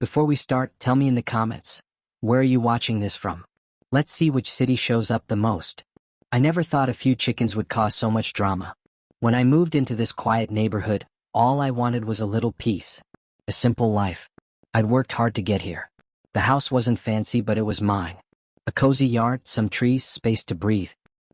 Before we start, tell me in the comments, where are you watching this from? Let's see which city shows up the most. I never thought a few chickens would cause so much drama. When I moved into this quiet neighborhood, all I wanted was a little peace. A simple life. I'd worked hard to get here. The house wasn't fancy, but it was mine. A cozy yard, some trees, space to breathe.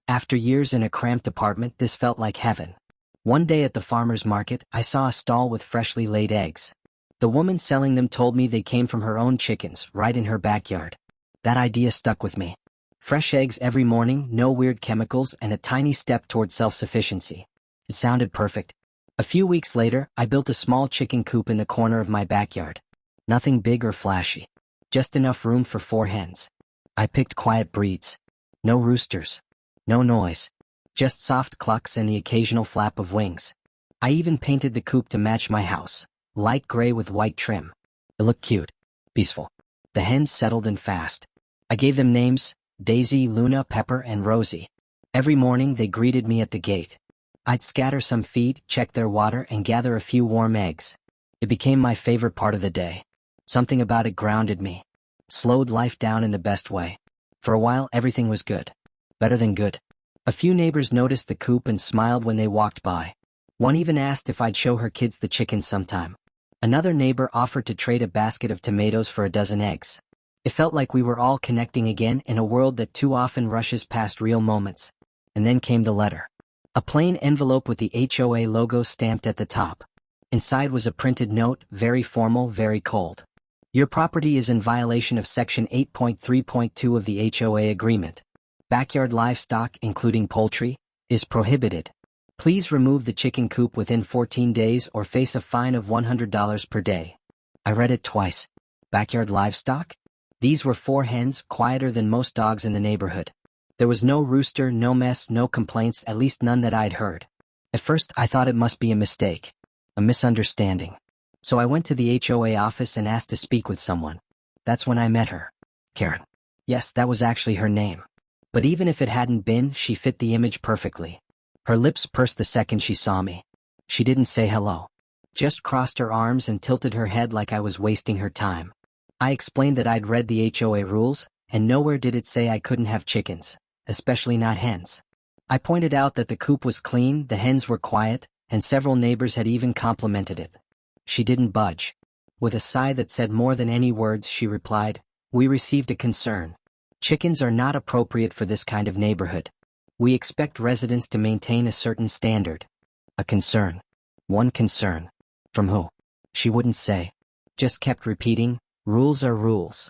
After years in a cramped apartment, this felt like heaven. One day at the farmer's market, I saw a stall with freshly laid eggs. The woman selling them told me they came from her own chickens, right in her backyard. That idea stuck with me. Fresh eggs every morning, no weird chemicals, and a tiny step toward self-sufficiency. It sounded perfect. A few weeks later, I built a small chicken coop in the corner of my backyard. Nothing big or flashy. Just enough room for 4 hens. I picked quiet breeds. No roosters. No noise. Just soft clucks and the occasional flap of wings. I even painted the coop to match my house. Light gray with white trim. It looked cute. Peaceful. The hens settled in fast. I gave them names: Daisy, Luna, Pepper, and Rosie. Every morning they greeted me at the gate. I'd scatter some feed, check their water, and gather a few warm eggs. It became my favorite part of the day. Something about it grounded me. Slowed life down in the best way. For a while everything was good. Better than good. A few neighbors noticed the coop and smiled when they walked by. One even asked if I'd show her kids the chickens sometime. Another neighbor offered to trade a basket of tomatoes for a dozen eggs. It felt like we were all connecting again in a world that too often rushes past real moments. And then came the letter. A plain envelope with the HOA logo stamped at the top. Inside was a printed note, very formal, very cold. Your property is in violation of Section 8.3.2 of the HOA agreement. Backyard livestock, including poultry, is prohibited. Please remove the chicken coop within 14 days or face a fine of $100 per day. I read it twice. Backyard livestock? These were 4 hens, quieter than most dogs in the neighborhood. There was no rooster, no mess, no complaints, at least none that I'd heard. At first, I thought it must be a mistake. A misunderstanding. So I went to the HOA office and asked to speak with someone. That's when I met her. Karen. Yes, that was actually her name. But even if it hadn't been, she fit the image perfectly. Her lips pursed the second she saw me. She didn't say hello. Just crossed her arms and tilted her head like I was wasting her time. I explained that I'd read the HOA rules, and nowhere did it say I couldn't have chickens, especially not hens. I pointed out that the coop was clean, the hens were quiet, and several neighbors had even complimented it. She didn't budge. With a sigh that said more than any words, she replied, "We received a concern. Chickens are not appropriate for this kind of neighborhood. We expect residents to maintain a certain standard." A concern. One concern. From who? She wouldn't say. Just kept repeating, "Rules are rules."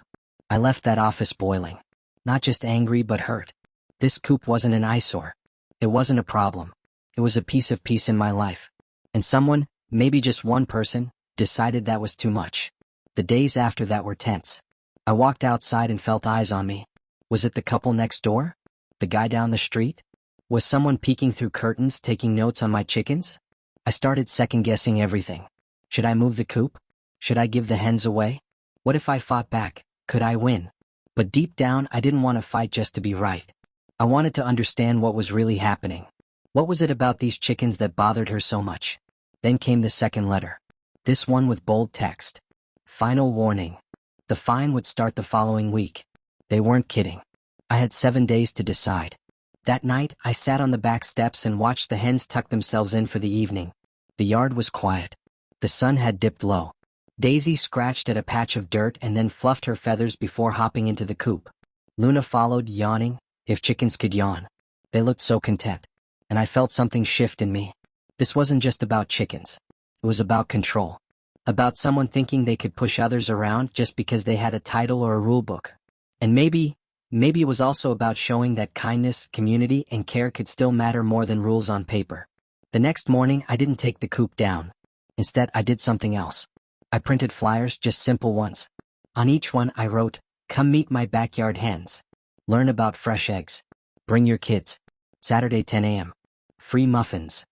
I left that office boiling. Not just angry, but hurt. This coop wasn't an eyesore. It wasn't a problem. It was a piece of peace in my life. And someone, maybe just one person, decided that was too much. The days after that were tense. I walked outside and felt eyes on me. Was it the couple next door? The guy down the street? Was someone peeking through curtains, taking notes on my chickens? I started second-guessing everything. Should I move the coop? Should I give the hens away? What if I fought back? Could I win? But deep down, I didn't want to fight just to be right. I wanted to understand what was really happening. What was it about these chickens that bothered her so much? Then came the second letter. This one with bold text. Final warning. The fine would start the following week. They weren't kidding. I had 7 days to decide. That night, I sat on the back steps and watched the hens tuck themselves in for the evening. The yard was quiet. The sun had dipped low. Daisy scratched at a patch of dirt and then fluffed her feathers before hopping into the coop. Luna followed, yawning, if chickens could yawn. They looked so content. And I felt something shift in me. This wasn't just about chickens. It was about control. About someone thinking they could push others around just because they had a title or a rule book. And maybe it was also about showing that kindness, community, and care could still matter more than rules on paper. The next morning, I didn't take the coop down. Instead, I did something else. I printed flyers, just simple ones. On each one, I wrote, "Come meet my backyard hens. Learn about fresh eggs. Bring your kids. Saturday 10 a.m. Free muffins."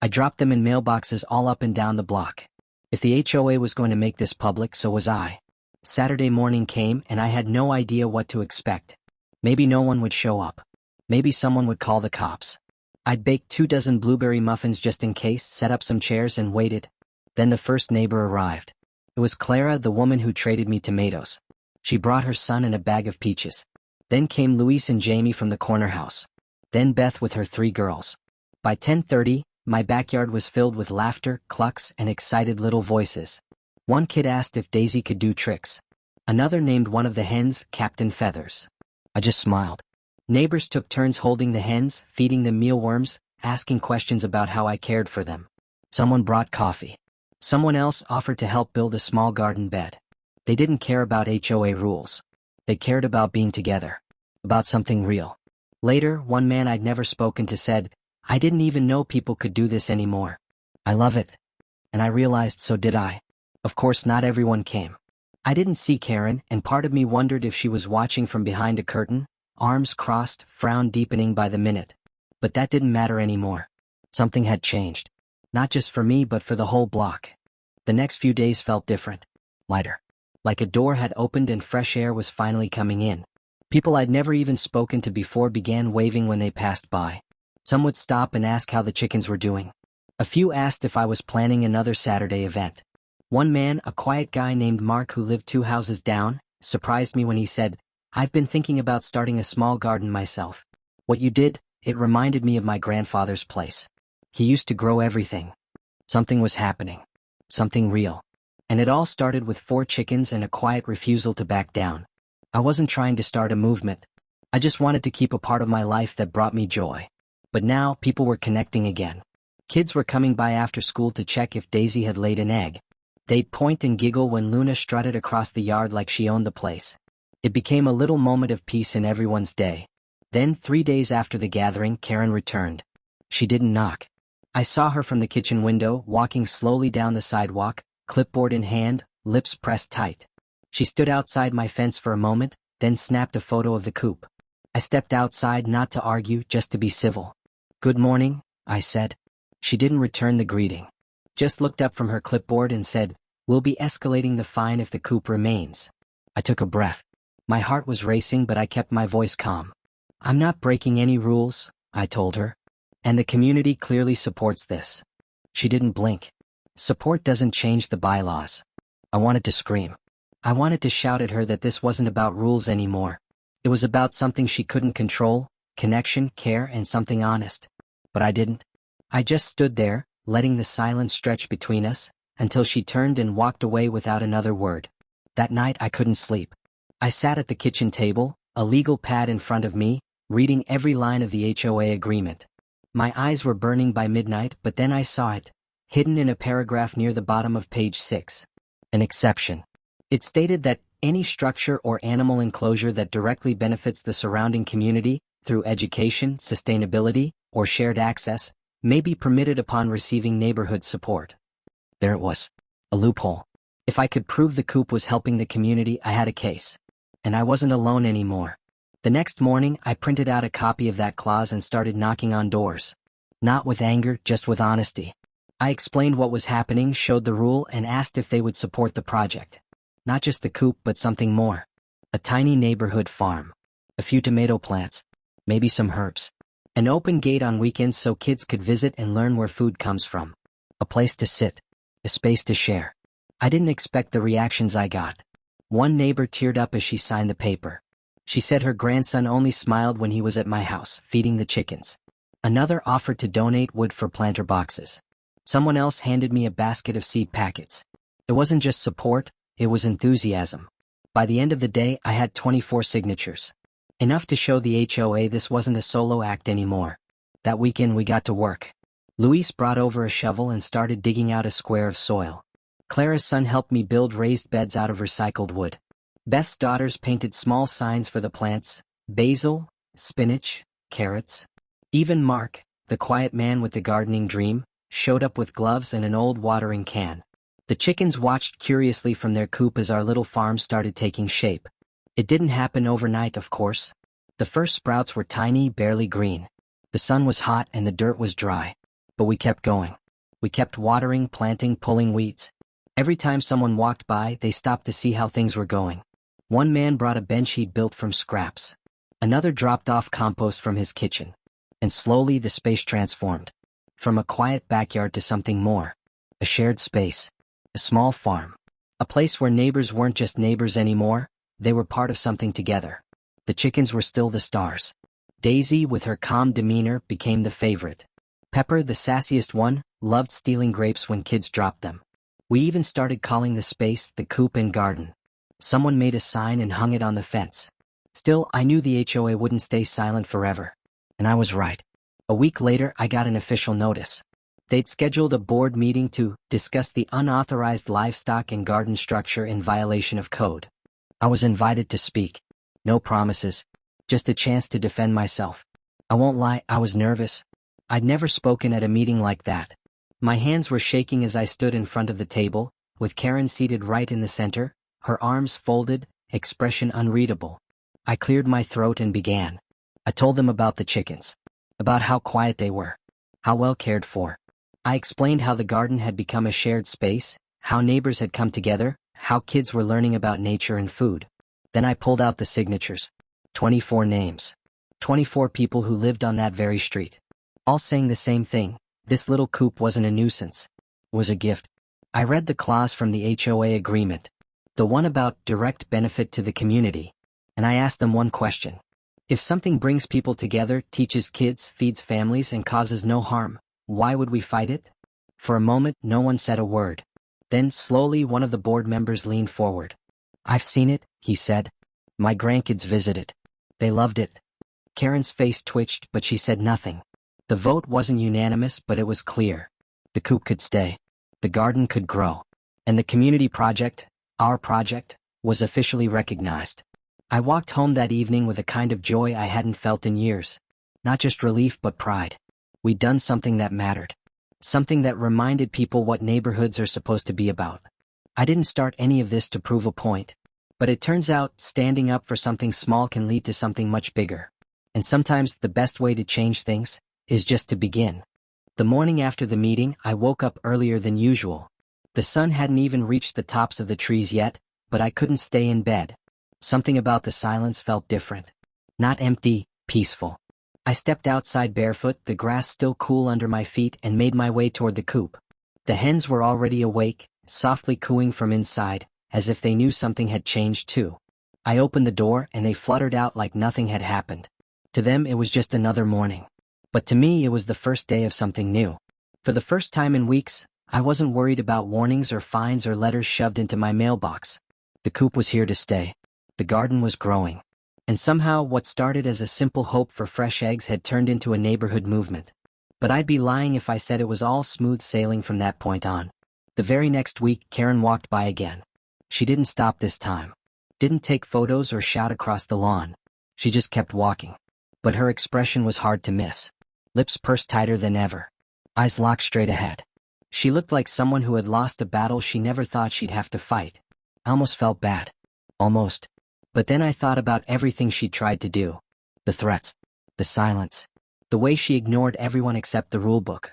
I dropped them in mailboxes all up and down the block. If the HOA was going to make this public, so was I. Saturday morning came and I had no idea what to expect. Maybe no one would show up. Maybe someone would call the cops. I'd baked 24 blueberry muffins just in case, set up some chairs and waited. Then the first neighbor arrived. It was Clara, the woman who traded me tomatoes. She brought her son and a bag of peaches. Then came Luis and Jamie from the corner house. Then Beth with her 3 girls. By 10:30, my backyard was filled with laughter, clucks, and excited little voices. One kid asked if Daisy could do tricks. Another named one of the hens Captain Feathers. I just smiled. Neighbors took turns holding the hens, feeding them mealworms, asking questions about how I cared for them. Someone brought coffee. Someone else offered to help build a small garden bed. They didn't care about HOA rules. They cared about being together. About something real. Later, one man I'd never spoken to said, "I didn't even know people could do this anymore. I love it." And I realized so did I. Of course, not everyone came. I didn't see Karen, and part of me wondered if she was watching from behind a curtain, arms crossed, frown deepening by the minute. But that didn't matter anymore. Something had changed. Not just for me, but for the whole block. The next few days felt different. Lighter. Like a door had opened and fresh air was finally coming in. People I'd never even spoken to before began waving when they passed by. Some would stop and ask how the chickens were doing. A few asked if I was planning another Saturday event. One man, a quiet guy named Mark who lived 2 houses down, surprised me when he said, "I've been thinking about starting a small garden myself. What you did, it reminded me of my grandfather's place. He used to grow everything." Something was happening. Something real. And it all started with 4 chickens and a quiet refusal to back down. I wasn't trying to start a movement. I just wanted to keep a part of my life that brought me joy. But now, people were connecting again. Kids were coming by after school to check if Daisy had laid an egg. They'd point and giggle when Luna strutted across the yard like she owned the place. It became a little moment of peace in everyone's day. Then, 3 days after the gathering, Karen returned. She didn't knock. I saw her from the kitchen window, walking slowly down the sidewalk, clipboard in hand, lips pressed tight. She stood outside my fence for a moment, then snapped a photo of the coop. I stepped outside not to argue, just to be civil. "Good morning," I said. She didn't return the greeting. Just looked up from her clipboard and said, "We'll be escalating the fine if the coop remains." I took a breath. My heart was racing, but I kept my voice calm. "I'm not breaking any rules," I told her. "And the community clearly supports this." She didn't blink. Support doesn't change the bylaws. I wanted to scream. I wanted to shout at her that this wasn't about rules anymore. It was about something she couldn't control, connection, care, and something honest. But I didn't. I just stood there, letting the silence stretch between us, until she turned and walked away without another word. That night I couldn't sleep. I sat at the kitchen table, a legal pad in front of me, reading every line of the HOA agreement. My eyes were burning by midnight, but then I saw it, hidden in a paragraph near the bottom of page 6. An exception. It stated that any structure or animal enclosure that directly benefits the surrounding community, through education, sustainability, or shared access, may be permitted upon receiving neighborhood support. There it was. A loophole. If I could prove the coop was helping the community, I had a case. And I wasn't alone anymore. The next morning, I printed out a copy of that clause and started knocking on doors. Not with anger, just with honesty. I explained what was happening, showed the rule, and asked if they would support the project. Not just the coop, but something more. A tiny neighborhood farm. A few tomato plants. Maybe some herbs. An open gate on weekends so kids could visit and learn where food comes from. A place to sit. A space to share. I didn't expect the reactions I got. One neighbor teared up as she signed the paper. She said her grandson only smiled when he was at my house, feeding the chickens. Another offered to donate wood for planter boxes. Someone else handed me a basket of seed packets. It wasn't just support, it was enthusiasm. By the end of the day, I had 24 signatures. Enough to show the HOA this wasn't a solo act anymore. That weekend we got to work. Luis brought over a shovel and started digging out a square of soil. Clara's son helped me build raised beds out of recycled wood. Beth's daughters painted small signs for the plants: basil, spinach, carrots. Even Mark, the quiet man with the gardening dream, showed up with gloves and an old watering can. The chickens watched curiously from their coop as our little farm started taking shape. It didn't happen overnight, of course. The first sprouts were tiny, barely green. The sun was hot and the dirt was dry. But we kept going. We kept watering, planting, pulling weeds. Every time someone walked by, they stopped to see how things were going. One man brought a bench he'd built from scraps. Another dropped off compost from his kitchen. And slowly the space transformed. From a quiet backyard to something more. A shared space. A small farm. A place where neighbors weren't just neighbors anymore, they were part of something together. The chickens were still the stars. Daisy, with her calm demeanor, became the favorite. Pepper, the sassiest one, loved stealing grapes when kids dropped them. We even started calling the space the Coop and Garden. Someone made a sign and hung it on the fence. Still, I knew the HOA wouldn't stay silent forever. And I was right. A week later, I got an official notice. They'd scheduled a board meeting to discuss the unauthorized livestock and garden structure in violation of code. I was invited to speak. No promises, just a chance to defend myself. I won't lie, I was nervous. I'd never spoken at a meeting like that. My hands were shaking as I stood in front of the table, with Karen seated right in the center, her arms folded, expression unreadable. I cleared my throat and began. I told them about the chickens, about how quiet they were, how well cared for. I explained how the garden had become a shared space, how neighbors had come together, how kids were learning about nature and food. Then I pulled out the signatures. 24 names. 24 people who lived on that very street. All saying the same thing: this little coop wasn't a nuisance. It was a gift. I read the clause from the HOA agreement, the one about direct benefit to the community, and I asked them one question. If something brings people together, teaches kids, feeds families, and causes no harm, why would we fight it? For a moment, no one said a word. Then, slowly, one of the board members leaned forward. "I've seen it," he said. "My grandkids visited. They loved it." Karen's face twitched, but she said nothing. The vote wasn't unanimous, but it was clear. The coop could stay. The garden could grow. And the community project, our project, was officially recognized. I walked home that evening with a kind of joy I hadn't felt in years. Not just relief, but pride. We'd done something that mattered. Something that reminded people what neighborhoods are supposed to be about. I didn't start any of this to prove a point. But it turns out, standing up for something small can lead to something much bigger. And sometimes the best way to change things is just to begin. The morning after the meeting, I woke up earlier than usual. The sun hadn't even reached the tops of the trees yet, but I couldn't stay in bed. Something about the silence felt different. Not empty, peaceful. I stepped outside barefoot, the grass still cool under my feet, and made my way toward the coop. The hens were already awake, softly cooing from inside, as if they knew something had changed too. I opened the door and they fluttered out like nothing had happened. To them it was just another morning. But to me it was the first day of something new. For the first time in weeks, I wasn't worried about warnings or fines or letters shoved into my mailbox. The coop was here to stay. The garden was growing. And somehow what started as a simple hope for fresh eggs had turned into a neighborhood movement. But I'd be lying if I said it was all smooth sailing from that point on. The very next week, Karen walked by again. She didn't stop this time. Didn't take photos or shout across the lawn. She just kept walking. But her expression was hard to miss. Lips pursed tighter than ever. Eyes locked straight ahead. She looked like someone who had lost a battle she never thought she'd have to fight. I almost felt bad. Almost. But then I thought about everything she'd tried to do. The threats. The silence. The way she ignored everyone except the rulebook.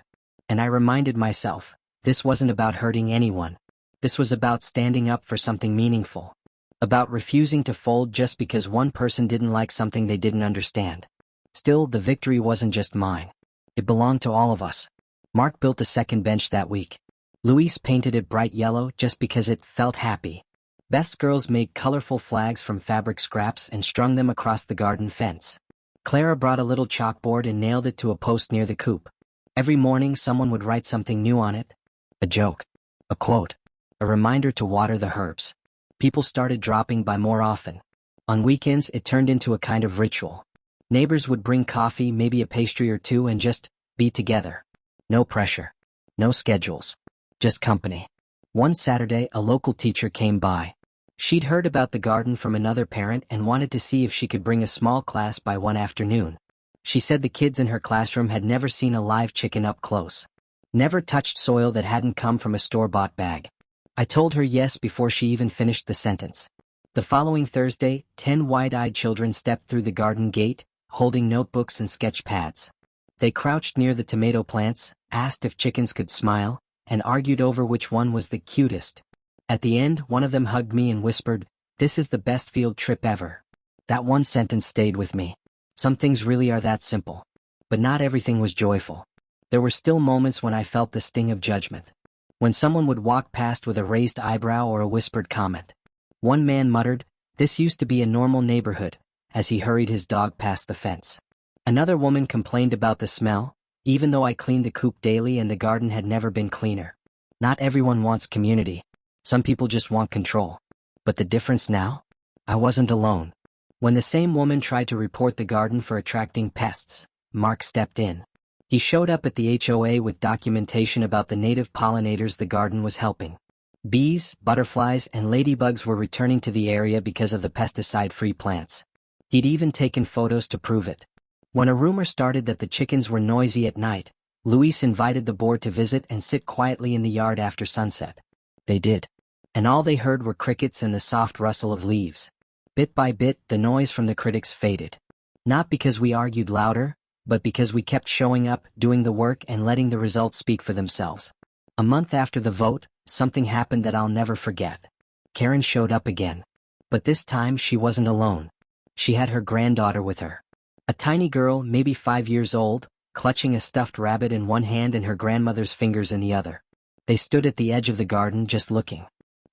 And I reminded myself, this wasn't about hurting anyone. This was about standing up for something meaningful. About refusing to fold just because one person didn't like something they didn't understand. Still, the victory wasn't just mine. It belonged to all of us. Mark built a second bench that week. Luis painted it bright yellow just because it felt happy. Beth's girls made colorful flags from fabric scraps and strung them across the garden fence. Clara brought a little chalkboard and nailed it to a post near the coop. Every morning someone would write something new on it. A joke. A quote. A reminder to water the herbs. People started dropping by more often. On weekends it turned into a kind of ritual. Neighbors would bring coffee, maybe a pastry or two, and just be together. No pressure. No schedules. Just company. One Saturday a local teacher came by. She'd heard about the garden from another parent and wanted to see if she could bring a small class by one afternoon. She said the kids in her classroom had never seen a live chicken up close. Never touched soil that hadn't come from a store-bought bag. I told her yes before she even finished the sentence. The following Thursday, 10 wide-eyed children stepped through the garden gate, holding notebooks and sketch pads. They crouched near the tomato plants, asked if chickens could smile, and argued over which one was the cutest. At the end, one of them hugged me and whispered, "This is the best field trip ever." That one sentence stayed with me. Some things really are that simple. But not everything was joyful. There were still moments when I felt the sting of judgment. when someone would walk past with a raised eyebrow or a whispered comment. One man muttered, "This used to be a normal neighborhood," as he hurried his dog past the fence. Another woman complained about the smell, even though I cleaned the coop daily and the garden had never been cleaner. Not everyone wants community. Some people just want control. But the difference now? I wasn't alone. When the same woman tried to report the garden for attracting pests, Mark stepped in. He showed up at the HOA with documentation about the native pollinators the garden was helping. Bees, butterflies, and ladybugs were returning to the area because of the pesticide-free plants. He'd even taken photos to prove it. When a rumor started that the chickens were noisy at night, Luis invited the board to visit and sit quietly in the yard after sunset. They did. And all they heard were crickets and the soft rustle of leaves. Bit by bit, the noise from the critics faded. Not because we argued louder, but because we kept showing up, doing the work, and letting the results speak for themselves. A month after the vote, something happened that I'll never forget. Karen showed up again. But this time she wasn't alone. She had her granddaughter with her. A tiny girl, maybe 5 years old, clutching a stuffed rabbit in one hand and her grandmother's fingers in the other. They stood at the edge of the garden just looking.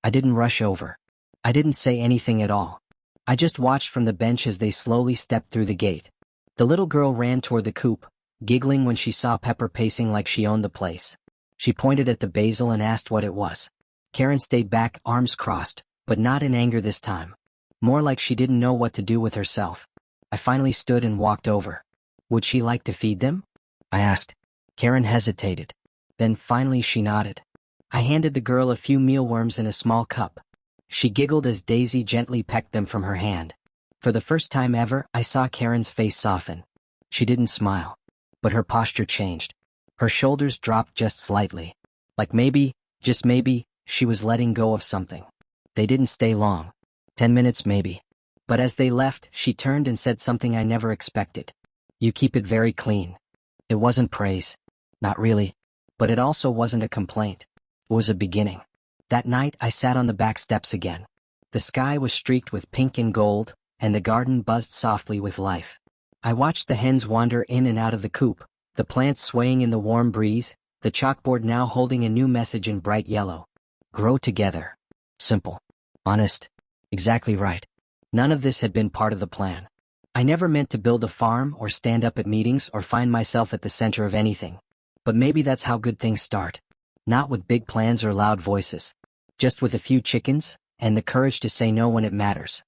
I didn't rush over. I didn't say anything at all. I just watched from the bench as they slowly stepped through the gate. The little girl ran toward the coop, giggling when she saw Pepper pacing like she owned the place. She pointed at the basil and asked what it was. Karen stayed back, arms crossed, but not in anger this time. More like she didn't know what to do with herself. I finally stood and walked over. Would she like to feed them? I asked. Karen hesitated. Then finally she nodded. I handed the girl a few mealworms in a small cup. She giggled as Daisy gently pecked them from her hand. For the first time ever, I saw Karen's face soften. She didn't smile. But her posture changed. Her shoulders dropped just slightly. Like maybe, just maybe, she was letting go of something. They didn't stay long. 10 minutes maybe. But as they left, she turned and said something I never expected. "You keep it very clean." It wasn't praise. Not really. But it also wasn't a complaint. It was a beginning. That night I sat on the back steps again. The sky was streaked with pink and gold, and the garden buzzed softly with life. I watched the hens wander in and out of the coop, the plants swaying in the warm breeze, the chalkboard now holding a new message in bright yellow. Grow together. Simple. Honest. Exactly right. None of this had been part of the plan. I never meant to build a farm or stand up at meetings or find myself at the center of anything. But maybe that's how good things start. Not with big plans or loud voices. Just with a few chickens, and the courage to say no when it matters.